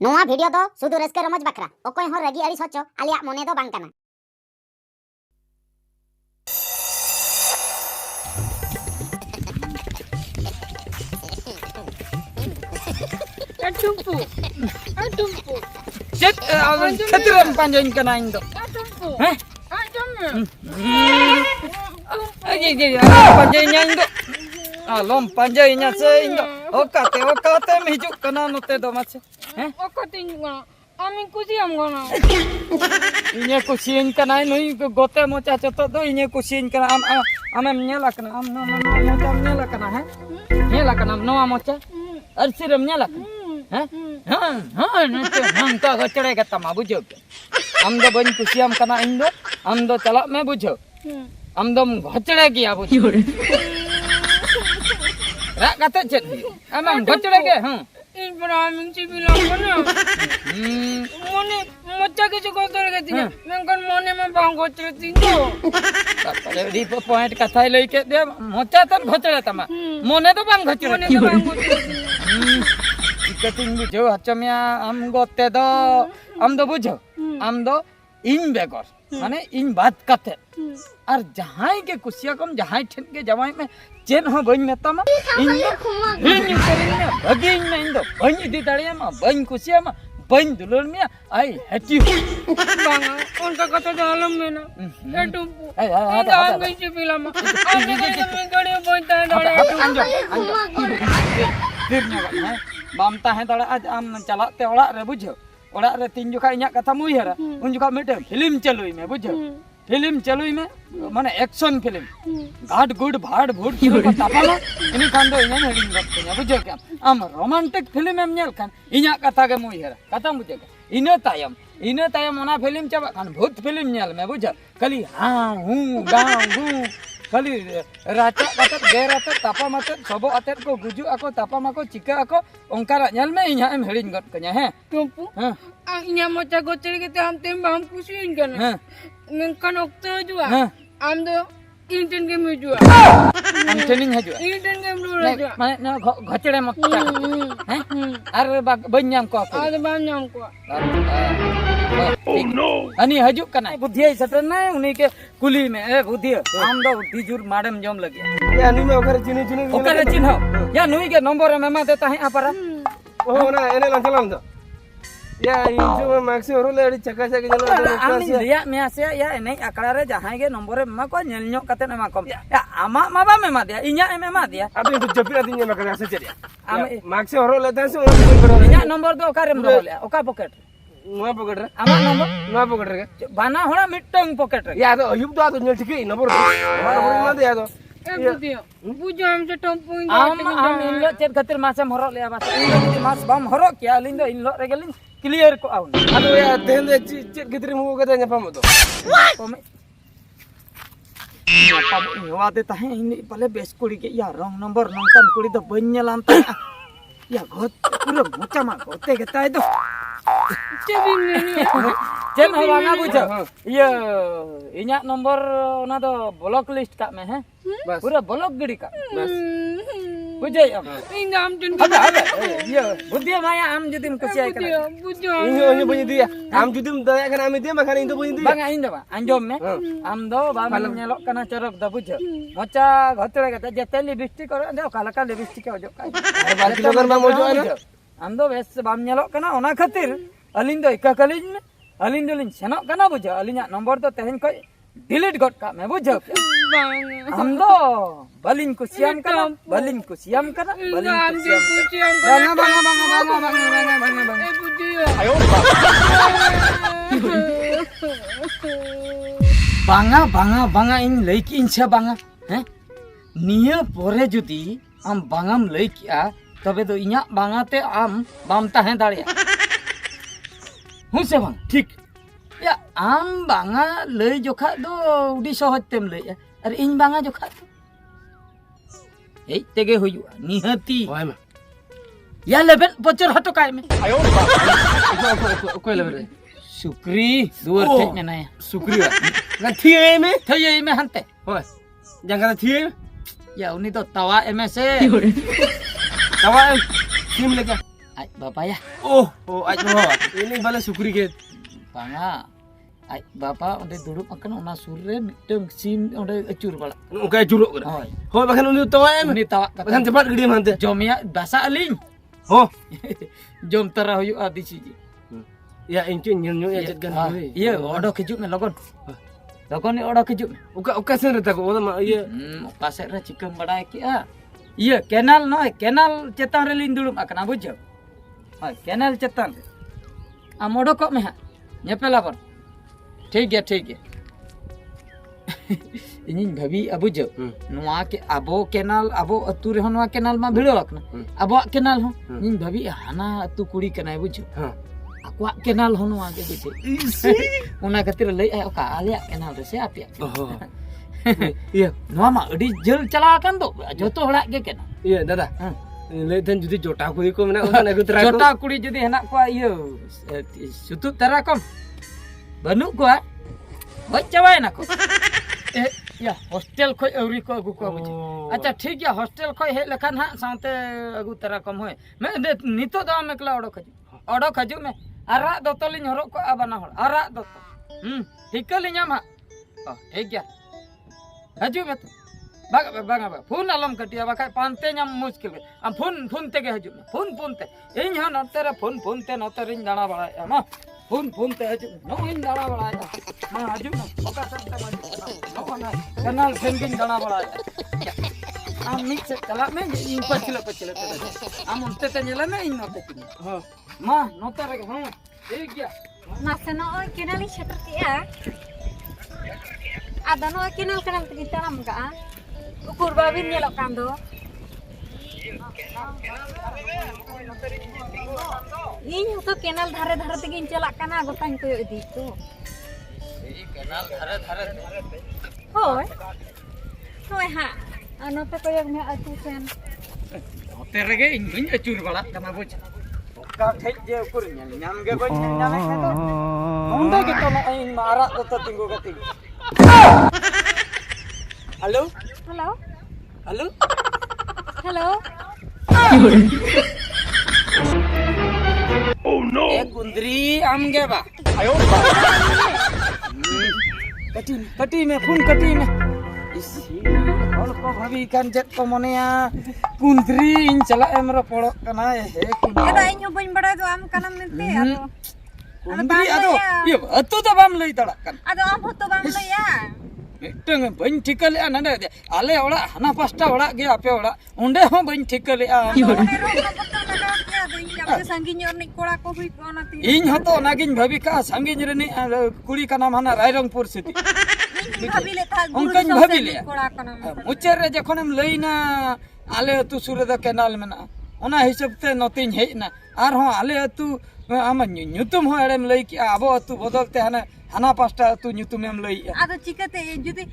नोआ वीडियो दो सुदु रस्के रमज बकरा ओकोय हो रगी अड़ी सोचो आलिया मोने दो बांग कना Atumpu. Cek, keteran panjain kena Indo. Atumpu. Hah? Atumpu. Panjainya Indo. Alom panjainya se Indo. Okate mihjuk kena note do macam. Hah? Okate juga. Amin kusiam gana. Inya kusin kena ini gote mocha coto do inya kusin kena am nyala kena am nyala kena ha? Nyala kena noa mocha. Arsiram nyala kena. Nangka gacere kata ma bujo. Amdo bani kusiam kana Indo. Amdo calak me bujo. Amdo gacere kia bujo. Rak kata cek. Amam gacere ke? Ibrahim si bilang mana? Mone mocha ke cukup tu lagi tiga. Mungkin mone membang gocor tinggal. Tapi di point kata lagi ke dia mocha tan gacere tama. Mone tu bang gacere. Mone tu bang gocor. Ikatin bujo hacamnya am gote do am do bujo am do in begor माने इन बात कते और जहां के कुसिया कम जहां ठन के जवाई में चेन हो बन मेता मा इन इन करिन भगी इन इन दो बन दी दाड़िया मा बन कुसिया मा बन दुलर में आई हटी Bang, उनका कतो dalam mana? Atumpu. Ada apa sih bilang mak? Ada yang mengkari pointa dalam. फिरने का है बामता है तड़ा आज आम चलाते ओड़ा रे बुझो ओड़ा रे तीन जुका इन्या कथा मुई हरा उन जुका मिटे फिल्म चलुई में बुझो फिल्म चलुई में माने एक्शन फिल्म गाड गुड भाड़ भूड को तापाला इनी खान दो इन्या हेडिंग करते बुझो क्या आम रोमांटिक फिल्म एम नेल खान इन्या कथा के मुई हरा कथा बुझो इने तायम ओना फिल्म चाबा खान भूत फिल्म नेल में बुझो कली हां हूं गांव गू खाली राचा कतत गेराते तापा माते सबो आतेत को गुजु ako तापा माको चिका ako Omkara nyal me inya em herin got kanya he Atumpu. Inya mocha gocor kita ham tem bang kusin kan. Mungkin okto juga. Am do इंटन के में जुआ am training ha jua इंटन के में जुआ mane na ghachare mot ta he ar banyam ko ako ada banyak kok oh no ani hajuk kana budhiya satna uni ke kuli me e budhiya am do dijur madam jom lagi या नी में ओकर चिनी okare chinho ya nui ke nomor me ma deta he apara ओ ना एने लंचलाम तो या इंजो में maxi और ले चका चका जला ami liya me asia ya enai akara re jahan ge nomor me ma ko nyel nyok kate ma kom ya ama ma ba me ma dia inya em ma dia अभी तो जपी आती है मकर ऐसे चलिए ami मैक्सी और लेता है सो inya nomor do okare me do le oka pocket नुआ पकड़ रहा ama nomor नुआ पकड़ रहा bana hora mittang pocket re या तो अयुब तो आ तो नल ठीक है नंबर ना दे या तो budio bujo am se tompu am inlo chet khatir masam horok le bas inlo mas bam horok kya lindo inlo regelin clear ko aun अरे यार देन दे चिट कितरी मुंह का देने पामो तो pome apa iwa de tahe ini pale bes kuri ke ya wrong number nongkan kuri do banyalam ta ya got pura mocha ma gote geta itu jen hawa na bujo iya inya nomor ona do block list ka me he बस pura block gidi ka बस bujo ya Inga am tun ada iya budhiya maya am judim kusiai kana bujo ini punya dia हम जुदी दया करना हमें दे मखाने इन तो पुnya dia bang ain do ba anjom me am do bam nyelok kana corok da bujo mocha ghotre kata jete lipstick kor de kala kala lipstick ojo ka अरे बाकी लोग में मौजूद है ना am do bes bam nyelok kana ona khatir alin do ika kalin me alin dolin senok kana bujo alinya nomor do tehen koi delete got ka me bujo bang am do balin kusiam kana balin kusiam kana balin am kusiam kusiam banga banga bujo ayo banga in lake in cha banga he niya pore judi am bangam lake ya तबे तो इnya banga te am bam tahen daria Huse bang ठीक या am banga lei jokha do udi sohoj tem lei ar in banga jokha ei tege huyu nihati ओए में ya level bocor hato kai me ayo कोई level sukri duar tek na ya शुक्रिया ना थी में thaye me hante ओए जंगल थी ya uni to tawa mse दवा टीम लेके Aj bapak ya. Oh, aj bawa. Ini bala sukri ke. Banga. Aj bapak onde duduk akan ona surre miteng sim onde acur bala. Oke juruk ke. Hoi. Ho bakan unu tawa em. Ini tawa Bakan cepat gede mante. jom ya basa aling. Ho. Jom tara huyu adi siji. Ya incu nyu ya jat gan. Iya, odo kejuk me logon. Logon ni odo kejuk. Oka sen reta ko oda ma iya. Pasek ra chikem badai ki a. Iya, kenal noy, kenal cetan relin dulu akan abu jauh. Kenal cetan. Amodo kok me ha. Nyepel lapor. ठीक है ᱤᱧᱤᱧ ᱵᱷᱟᱵᱤ ᱟᱵᱚ ᱡᱚ ᱱᱚᱣᱟ ᱠᱮ ᱟᱵᱚ canal ᱟᱵᱚ ᱟᱹᱛᱩ ᱨᱮᱦᱚᱸ ᱱᱚᱣᱟ ᱠᱮᱱᱟᱞ ᱢᱟ ᱵᱷᱤᱲᱟᱹᱣ ᱟᱠᱟᱱᱟ ᱟᱵᱚᱣᱟᱜ ᱠᱮᱱᱟᱞ ᱦᱚᱸ ᱤᱧ ᱵᱷᱟᱵᱤ ᱦᱟᱱᱟ ᱟᱹᱛᱩ ᱠᱩᱲᱤ ᱠᱟᱱᱟᱭ ᱵᱩᱡᱷᱟᱹ ᱟᱠᱚᱣᱟᱜ ᱠᱮᱱᱟᱞ ᱦᱚᱸ ᱱᱚᱣᱟ ᱜᱮ ᱵᱩᱡᱷᱟᱹ ᱚᱱᱟ ᱠᱷᱟᱹᱛᱤᱨ ᱞᱟᱹᱭ ᱟᱭ ᱚᱠᱟ ᱟᱞᱮᱭᱟᱜ ᱠᱮᱱᱟल ᱨᱮ ᱥᱮ ᱟᱯᱮᱭᱟᱜ Iya. ᱱᱚᱣᱟ ᱢᱟ ᱟᱹᱰᱤ ᱡᱷᱟᱹᱞ ᱪᱟᱞᱟᱣ ᱟᱠᱟᱱ ᱫᱚ ᱡᱚᱛᱚ ᱦᱚᱲᱟᱜ ᱜᱮ canal Iya, dada. Lay dan judi jota kuri ko mena usan agu tera ko. ᱡᱚᱴᱟ ᱠᱩᱲᱤ ᱡᱩᱫᱤ ᱦᱮᱱᱟᱜ ᱠᱚᱣᱟ ᱤᱭᱟᱹ ᱥᱩᱛᱩᱜ ᱛᱟᱨᱟ ᱠᱚᱢ ᱵᱟᱹᱱᱩᱜ ᱠᱚᱣᱟ ᱜᱚᱡ ᱪᱟᱵᱟᱭᱮᱱᱟ ᱠᱚ ᱭᱟ ᱦᱚᱥᱴᱮᱞ ᱠᱷᱚᱡ ᱟᱹᱣᱨᱤ ᱠᱚ ᱟᱹᱜᱩ ᱠᱚᱣᱟ ᱵᱩᱡᱷᱟᱹᱣ ᱟᱪᱪᱷᱟ ᱴᱷᱤक ᱜᱮᱭᱟ ᱦᱚᱥᱴᱮᱞ ᱠᱷᱚᱡ ᱦᱮᱡ ᱞᱮᱠᱷᱟᱱ ᱦᱟᱸᱜ ᱥᱟᱶᱛᱮ ᱟᱹᱜᱩ ᱛᱟᱨᱟ ᱠᱚᱢ ᱦᱳᱭ ᱱᱤᱛᱚᱜ ᱫᱚ ᱟᱢ ᱮᱠᱞᱟ ᱚᱰᱚᱠ ᱦᱤᱡᱩᱜ ᱢᱮ ᱟᱨᱟᱜ ᱫᱚᱛᱚ ᱞᱤᱧ ᱦᱚᱨᱚᱜ ᱠᱚᱜᱼᱟ ᱵᱟᱱᱟ ᱦᱚᱲ ᱟᱨᱟᱜ ᱫᱚᱛᱚ ᱴᱷᱤᱠᱟᱹ ᱞᱤᱧ ᱧᱟᱢ ᱦᱟᱸᱜ ᱴᱷᱤक ᱜᱮᱭᱟ ᱦᱤᱡᱩᱜ ᱢᱮ ᱵᱟᱝᱟ ᱯᱷᱳᱱ ᱟᱞᱚᱢ ᱠᱟᱹᱴᱤᱭᱟ ᱵᱟᱠᱷᱟᱡ ᱯᱟᱱᱛᱮ ᱧᱟᱢ ᱢᱩᱥᱠᱤᱞ ᱜᱮ ᱟᱢ ᱯᱷᱳᱱ ᱛᱮᱜᱮ ᱦᱤᱡᱩᱜ ᱢᱮ ᱯᱷᱳᱱ ᱛᱮ ᱤᱧ ᱦᱚᱸ ᱱᱚᱛᱮ ᱨᱮ ᱯᱷᱳᱱ ᱛᱮ ᱱᱚᱛᱮ ᱨᱤᱧ ᱫᱟᱬᱟ ᱵᱟᱲᱟᱭᱮᱫᱼᱟ ᱢᱟ ᱯᱷᱳᱱ ᱛᱮ ᱦᱤᱡᱩᱜ ᱢᱮ ᱱᱚᱜᱼᱚᱭᱤᱧ ᱫᱟᱬᱟ ᱵᱟᱲᱟᱭᱮᱫᱼᱟ ᱢᱟ ᱦᱤᱡᱩᱜ ᱢᱮ ᱚᱠᱟ ᱥᱮᱫ ᱛᱮ ᱱᱚᱜᱼᱚᱭ ᱠᱮᱱᱟᱞ ᱥᱮᱱ ᱜᱤᱧ ᱫᱟᱬᱟ ᱵᱟᱲᱟᱭᱮᱫᱼᱟ ᱟᱢ ᱢᱤᱫ ᱥᱮᱫ ᱪᱟᱞᱟᱜ ᱢᱮ ᱤᱧ ᱯᱟᱹᱪᱷᱞᱟᱹ ᱛᱮ ᱟᱢ ᱚᱱᱛᱮ ᱛᱮ ᱧᱮᱞᱮ ᱢᱮ ᱤᱧ ᱱᱚᱛᱮ ᱛᱤᱧ ᱢᱟ ᱱᱚᱛᱮ ᱨᱮᱜᱮ ᱴᱷᱤक ᱜᱮᱭᱟ ᱱᱟᱥᱮ ᱱᱚᱜᱼᱚᱭ ᱠᱮᱱᱟᱞ ᱤᱧ ᱥᱮᱴᱮᱨ ᱠᱮᱜᱼᱟ ᱟᱫᱚ ᱱᱚᱣᱟ ᱠᱮᱱᱟᱞ ᱛᱮᱜᱮ ᱛᱟᱲᱟᱢ ᱠᱟᱜᱼᱟ ᱩᱠᱩᱨ ᱵᱟᱵᱤᱱ ᱧᱮᱞᱚᱜ ᱠᱟᱱ ᱫᱚ ᱤᱧ ᱦᱚᱸᱛᱚ ᱠᱮᱱᱟᱞ ᱫᱷᱟᱨᱮ ᱛᱮᱜᱤᱧ ᱪᱟᱞᱟᱜ ᱠᱟᱱᱟ ᱜᱚᱴᱟᱧ ᱠᱚᱭᱚᱜ ᱤᱫᱤ ᱛᱚ ᱠᱮᱱᱟল ᱫᱷᱟᱨᱮ ᱦᱳᱭ ᱱᱚᱜᱼᱚᱭ ᱦᱟᱸᱜ ᱟᱨ ᱱᱚᱛᱮ ᱠᱚᱭᱚᱜ ᱢᱮ ᱟᱹᱛᱩ ᱥᱮᱱ ᱱᱚᱛᱮ ᱨᱮᱜᱮ ᱤᱧ ᱦᱚᱧ ᱟᱹᱪᱩᱨ ᱵᱟᱲᱟᱜ ᱠᱟᱱᱟ ᱵᱩᱡᱽ ᱚᱠᱟ ᱴᱷᱮᱡ ᱡᱮ ᱩᱠᱩᱨ ᱧᱮᱞ ᱧᱟᱢ ᱜᱮ ᱵᱟᱹᱧ ᱧᱮᱞ ᱧᱟᱢᱮᱫ ᱠᱷᱟᱱ ᱫᱚ ᱱᱚᱸᱰᱮ ᱜᱮᱛᱚ ᱱᱚᱜᱼᱚᱭ ᱤᱧ ᱢᱟ ᱟᱨᱟᱜ ᱫᱚᱛᱚ ᱛᱤᱸᱜᱩ ᱠᱟᱛᱮ ᱦᱮᱞᱳ ए गुंदरी आमगे बा आयो कटी में फोन कटी में इसी और को भाभी कान जत को मनेया गुंदरी इन चला एमरा पड़ो कना हे एदा इन हो बइन बड़ा दो आम कनम मेते आदो गुंदरी आदो ये अतु तो बाम लई तड़ा कन आदो आम होतो बाम लइया मिटंग बइन ठिकले नडे आले ओड़ा हना पास्टा ओड़ा गे आपे ओड़ा उंडे हो बइन ठिकले इन हतो नागिन भाभी का संगिन रनी कुड़ी का नाम हना रायरंगपुर सिटी उनकन भाभी ले मुचर रे जखनम लईना आले अतु सुरे द केनाल मेना ओना हिसाब ते नतिन हेना आर हो आले अतु आम न्यूतुम हो एड़ेम लई कि आबो अतु बदलते हना पास्टा अतु न्यूतुम एम लई आदो चिकते जुदी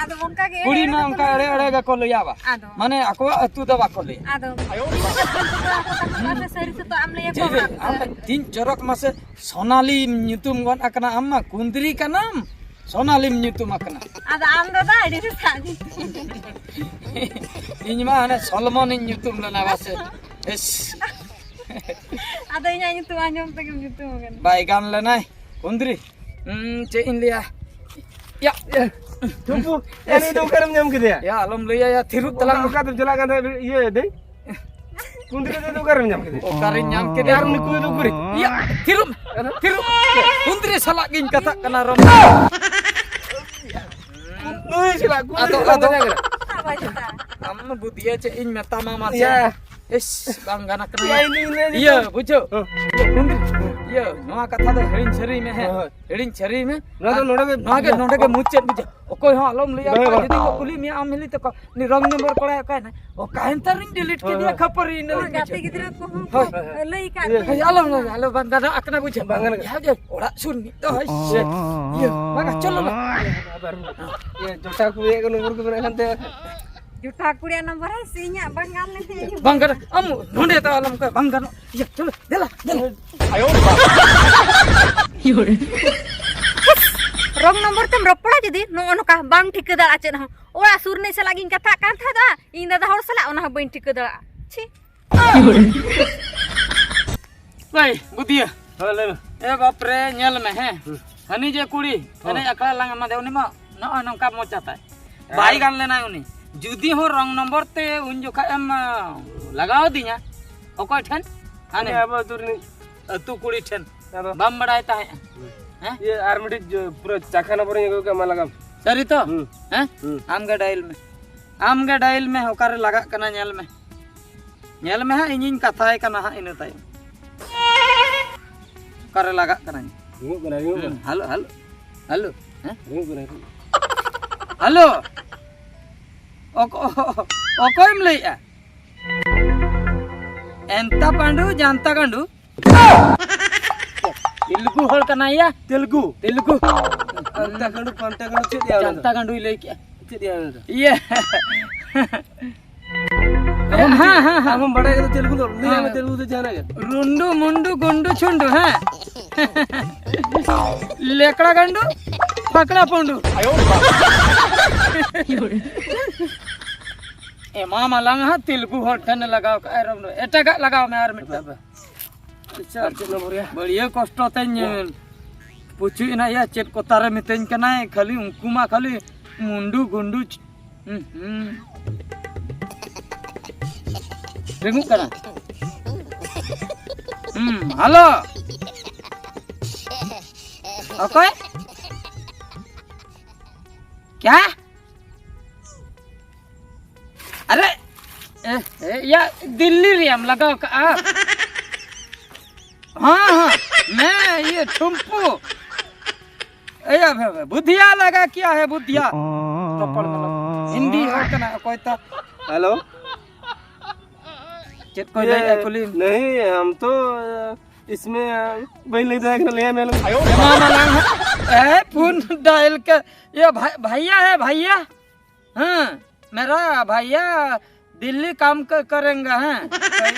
आदो उनका के कुड़ी मा उनका एड़े एड़े गा को लईयाबा माने अको अतु द बाको लई आदो सरी से तो आम लई को आम तीन चरक मासे सोनाली न्यूतुम गन अकना अम्मा कुंदरी का नाम सोनाली न्यूतुम अकना आदो आम दादा एडी से साजी इनमा हने सलमन न्यूतुम लना वासे एस आदो इnya nyutu anjom tege nyutu kan बायगान लेनाय कुंदरी चे इन लिया या Tumpu, ini do karam nyam kede ya. या अलम लिया या Thiru तलांग Ka tu jala kan iya deh. Kuntri do karam nyam kede. ओकारिन नाम के Dar ni ku do kuri. या थिरु कुंदरी सला गिन कथा कना रम Oi sila ku. Ato apa kita हम बुदिया चे इन मेता मामा से Ya. एस बांगाना Ya कना ini. iya बुझो iya नवा कथा दो हेडिन छरी में है हेडिन छरी में नोडे के मुचेत बुझो ओकोय हो अलम लिया जदी को कुली में आम मिली तो नि रंग नंबर पड़ा का ना ओ काहन तरिन डिलीट के दिया खपर इन गाते गिदरा को लई का अलम हेलो बांगाना अकना बुझो या जे ओड़ा सुन तो है iya बागा चलो ना Ya jota ku ye kan umur ku bena kan te. जुटा कुड़िया नंबर है सीnya बंगाल ने बांगाना हम ढूंढे तो अलम का बांगाना या चलो देला Ayo. रंग नंबर तम रपड़ा जदी नो नका बाम ठीक दड़ा चेन हो ओड़ा सुरने से लागिन कथा कान था दा इन दादा हर सला ओना बइन ठीक दड़ा छी भाई बुदिया हाँ ले ए बाप रे नेल में है हनी जे कुड़ी हने अकला लंग मा दे उनी मा न नंका मोचाता है बाई गान लेना उनी जुदी हो रंग नंबर ते उन जोखा एम लगाओ दिया ओको ठन हने अब तुरनी तू कुड़ी ठन अब बम बड़ाई ता है हैं ये आर्मिटी पूरा चाखाना पर ये का माला काम सरी तो हैं आम गे डायल में होकर लगा कना नेल में हा इनिन कथाय कना हा इन ताय कर लगा कना वो बनाइयो हेलो हेलो हेलो हैं वो बनाइयो हेलो ओकोइम लइया एंता पांडु जानता गंडु तेलुगु हल कना या तेलुगु तेलुगु अंता कंडु चेत या जानता गंडु लई के चेत या ये हाँ हाँ हाँ हम बड़ा के तेलुगु तो नहीं हमें तेलुगु से जाना है रुंडू मुंडू गुंडू छुंडू हैं लेकड़ा गंडू पकड़ा पंडू ए मामा लंग हा तेलुगु होठन लगाओ का रम एटा का लगाओ मैं यार मिटा अच्छा चलो बढ़िया बढ़िया कष्ट तन पुछु इना या चेत कोतारे मितेन कना खाली उनको मा खाली मुंडू गुंडू रेंगू कना हेलो ओके क्या अरे या दिल्ली रियम लगाओ का हाँ मैं ये ठुम्पू बुधिया लगा क्या है बुधिया हिंदी हो कना कोई तो हेलो चेत कोई नहीं नहीं हम तो इसमें वही ले जाएगा ले मैं फोन डायल के ये भैया है भैया हाँ मेरा भैया दिल्ली काम करेंगे हैं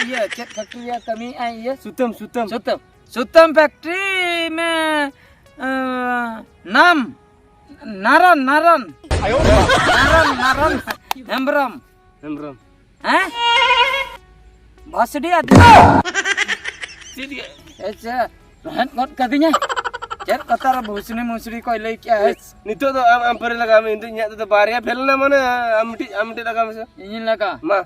ये फैक्ट्री कमी आई है सुतम फैक्ट्री में नाम नारन हेम्ब्रम हैं भसड़ी आदमी अच्छा रहन मत कदिnya चेक कतार भूसनी मुसरी कोई ले क्या है नितो तो am परे लगा में इंदु न्या तो बारिया फेलना माने amti लगा में से इंजन लगा मा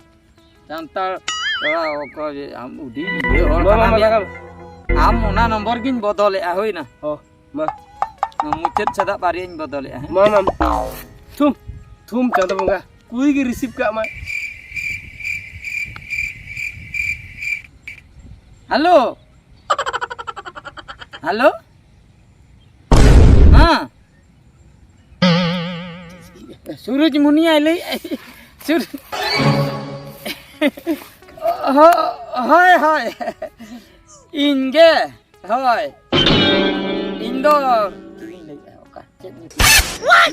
जानता थोड़ा को हम उडी ये और काम लगा हम ओना नंबर गिन बदले होई ना हो मा मुचेत सदा बारियान बदले मा थुम चांदा बंगा कोई की रिसीव का मा हेलो हेलो हाँ सूरज मुनिया ले हाय इनगे हाय इंदो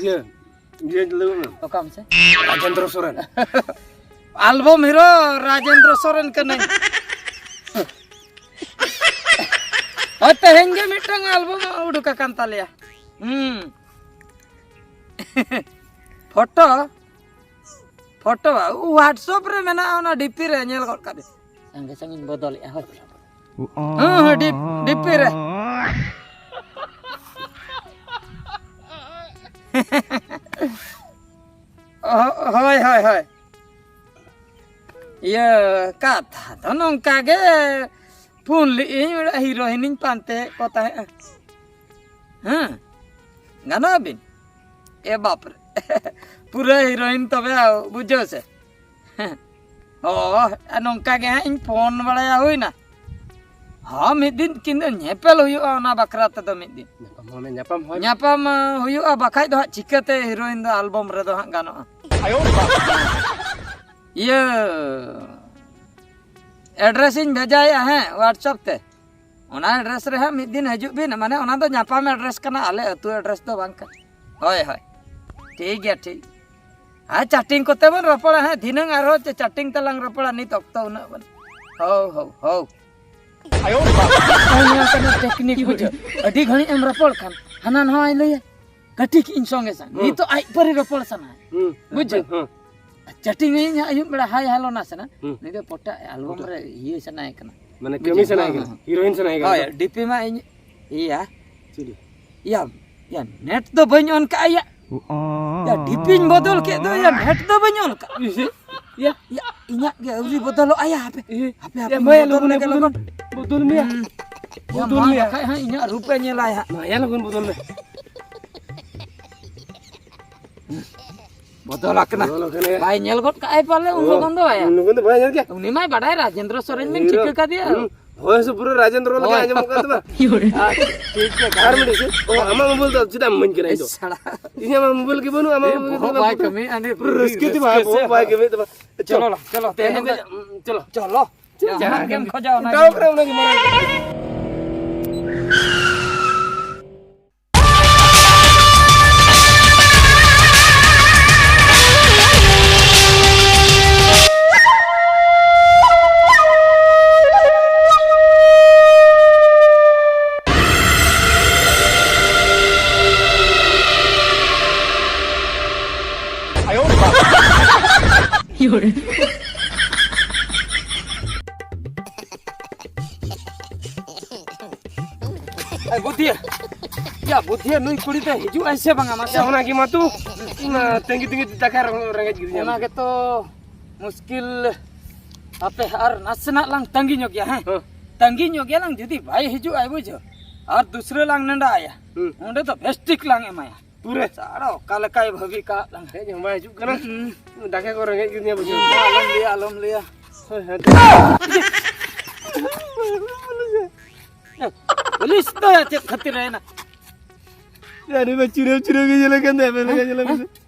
ये लो ना काम से राजेंद्र सोरेन एल्बम हीरो राजेंद्र सोरेन का नहीं तेहेंगे मिटंग एल्बम उडुका कांता लिया फोटो व्हाट्सएप रे मेना ओना डीपी रे नेल गड कादे संगे संगे बदल या हां डीपी रे हाय ये कथा तो नंका गे फोन ली हीरोइन पानते कता है हाँ गाना बिन ए बाप रे पूरा हीरोइन तबे बुझो से ओ नंका गे इन फोन बड़ाया हुई ना हाँ मिद दिन किन नेपेल हुआ ना बकरा ते दो मिद दिन न्यापम हुआ बखाय दो चिकते हीरोइन दो एल्बम रे दो गानो ये एड्रेस इन भेजाया है व्हाट्सएप ते ओना एड्रेस रे मिद दिन हजू बिन माने ओना दो न्यापाम एड्रेस कना आले अतु एड्रेस दो बांग का होय ठीक गया ठीक हाँ चैटिंग कोते बन रपड़ा है दिनंग आरो चैटिंग तलांग रपड़ा नित अक्तो उना बन हो आयो टेक्निक बुझ अडी घणी एम रपड़ खान हनान हो आइले कटी की इन संगे सा नी तो आई परी रपड़ सना बुझ चैटिंग इन आयु बड़ा हाय हेलो ना सना नी तो पोटा एल्बम रे ये सना है कना माने कमी से नहीं गया हीरोइन से नहीं होय गया डीपी मा iya चली ya ya net do bañ on ka ya ya dipin bodol ke do ya net do bañ on ka या ya inya ge uri bodol aya hape या मैं लोगों ने बोतल में bodol me kai ha inya rupe nyela ya माया लोगों बोतल में bodol akna बोतल कने bai nyel got ka ai pale un logon do ya लोगों तो भाई जान क्या uni mai badai rajendra soren min chike ka dia होय से पूरा राजेंद्र लगे आजम का तो ठीक है कार में से ओ अम्मा मोबाइल तो चिता मन के नहीं तो sala इन्हें अम्मा मोबाइल के बनु अम्मा bai kami ane रिस्क तो भाई वो भाई के तो चलो चलो चलो चलो jangan game khojao na कहो करे उन्हें मारा budia ya budia nui kuri teh hiju aise banga mas होना की मातू तंगी तंगी तकार रंगत gitu ona gitu muskil ape har nasna lang tangi nyok ya tangi nyok ya lang judi bhai hiju ai bujo और दूसरे lang नंदा आया उन्हें तो बेस्टिक lang emaya पूरे सारा kala kai bhavi ka lang है जो मैं चुप करना डाके को रंगत gitu ya बजो alom liya पुलिस तो ya cek khatir hai na यार मैं चिरे चिरे के जले के दे मैं के जले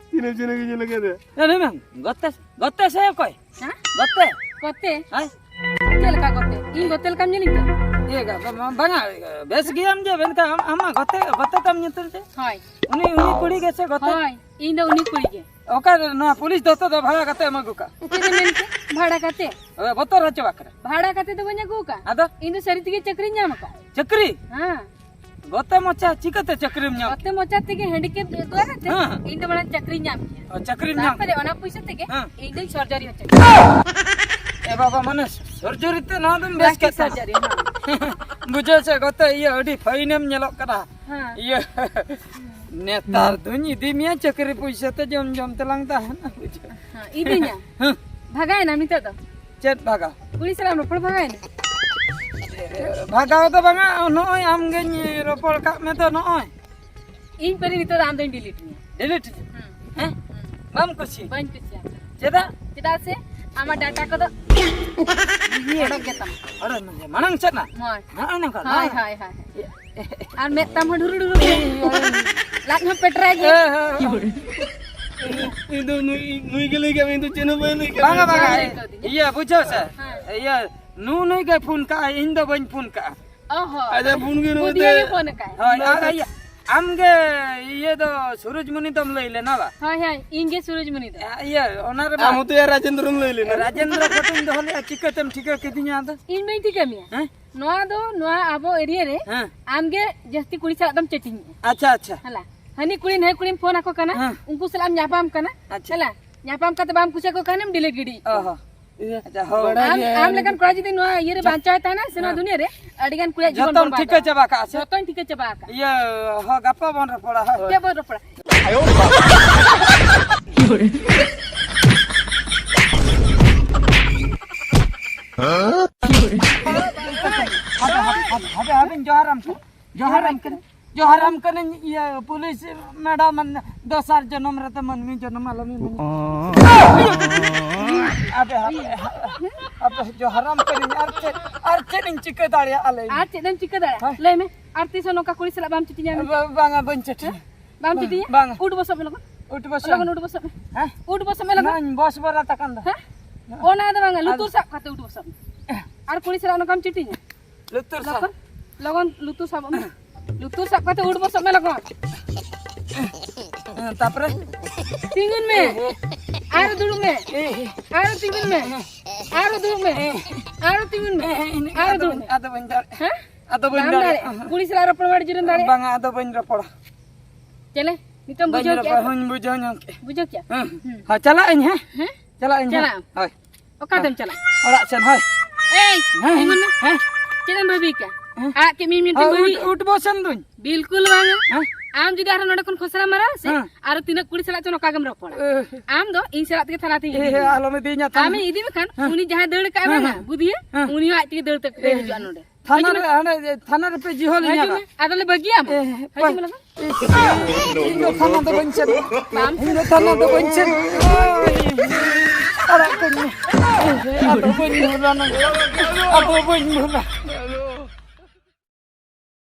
चिरे चिरे के जले के दे अरे ma'am gotte saya koi Hah? gotte Kote? hai Hotel ka kote? Ing hotel kam nyeling ka? iya ga banga bes giam je ben ka ama gotte kam nyetur je Hoy. uni kuri gese gotte Hoy. Ing do uni kuri ge. oka na pulis doto do bhaga kate emagu ka Kete menke bhada kate? obe botor hache bakra Bhada kate do banya gu ka? ado Ing do sari tige chakri nyam ka? chakri Ha. gotte mocha chikate chakri nyam Kote mocha tige handicap dwara te? Ha. Ing do bana chakri nyam ki. chakri nyam Tapare ona puisa tege Ha. ing do surgery hoche. e baba mane surgery te na dum bes Plastic ka surgery. Ha. बुझे से gotte iya adi fainem nyelok kada Ha. iya netar dunyi dimia chakri puisa te jom jom telang tahan bujo Ha. Ing do nya. Bhagay na nito to. chet bhaga Kuri salam ropor bhagay na. bhaga to banga noi amge ropol kak me to noi Ing pari nito am do delete nya. delete eh bam kusi Ban kusia. cheda Chedak se ama data ko do odok getam. ada manang chet na Moy. manang ka Hai hai hai. Ar met tam duru duru. Lak na petra ge. itu nui के लिए क्या मैं तो चेनो पे नहीं banga banga Hai. iya bujo se iya nu nui ge phun ka indo ban phun ka Oho. आजा phone के no Dia ge phone ka. hoy aga iya amge iya do surujmuni tom leile na ba Hai hai. Inge Surajmuni da. iya onar ba हम तो यार राजेंद्र ले लेना rajendra photum do hole chikatem thika kidinya ado In main ti kami. eh Noa do noa abo area re. ha Amge jasti kuri sa adam chatting. acha acha Hala. Hani kuri nahi kuri phone ako kana. Ha. Unku salam nyapam kana. Acha. Hala. Nyapam kata bam kusa ko kana delete gidi. oho acha ho Am lekan kura jidi noa yere banchayat na sena dunia re. Adigan kuri jiban jotom thika chaba ka ase Joton thike chaba ka. iya ho gappa bon ra poda ho Ke bor ropra. habin joharam kan iya pulis madam dosar janam rata manmi janam alami abe joharam kan arche ning chike dalia ale Ar chedan chika da. Le me. Arti sono ka kuri sala bam chitinya. banga bencet Bam chitinya. Bang. Ud bosop me lagon. ut bos Lagon ud bosop me. ha Ud bosop me lagon. nan bos bara takan da Hah? Ona ada bang lutur sak kata ud bosop. Ar kuri sala kam chitinya. lutur sa Lagon. Lagon lutur sak me. Lutur sak kata ud bosop me lagon. tapre Tingin me. Ar duduk me. Ar tingin me. Ar duduk me. Ar tingin me. ini Ar duduk me. ada benjar Hah? ada Bam benjar dare. Kuri sala ropor wadi jiran dare. banga ada benjar poda Chale. Nitam bujo benjar kya? hun bujonya Bujo kya? ha chala anh ha Hah? chala anh Chala. hoy Oka dem chala. orak sen hoy Eh, tunggu nih. Jangan babi kan? Ah, kami minta babi. উঠবো সেন দুই Bilkul bang. Am jadi arah nada kon khosra mara se. Aru tina kuri salat cono kagam ropora. Am do in salat ke thalat ini. আলমে দিñা Kami ini makan. Uni jahat deur ka bang. Budi ya? Uni hak tiga deur tak deur anu deh. থানার পে জিহল Haju ইñা me. Ada le bagi am. Haju me lah. ইনো থানা তো বঞ্চন ইনো থানা তো বঞ্চন আরা কোন আতো বঞ্চন না আতো বঞ্চন না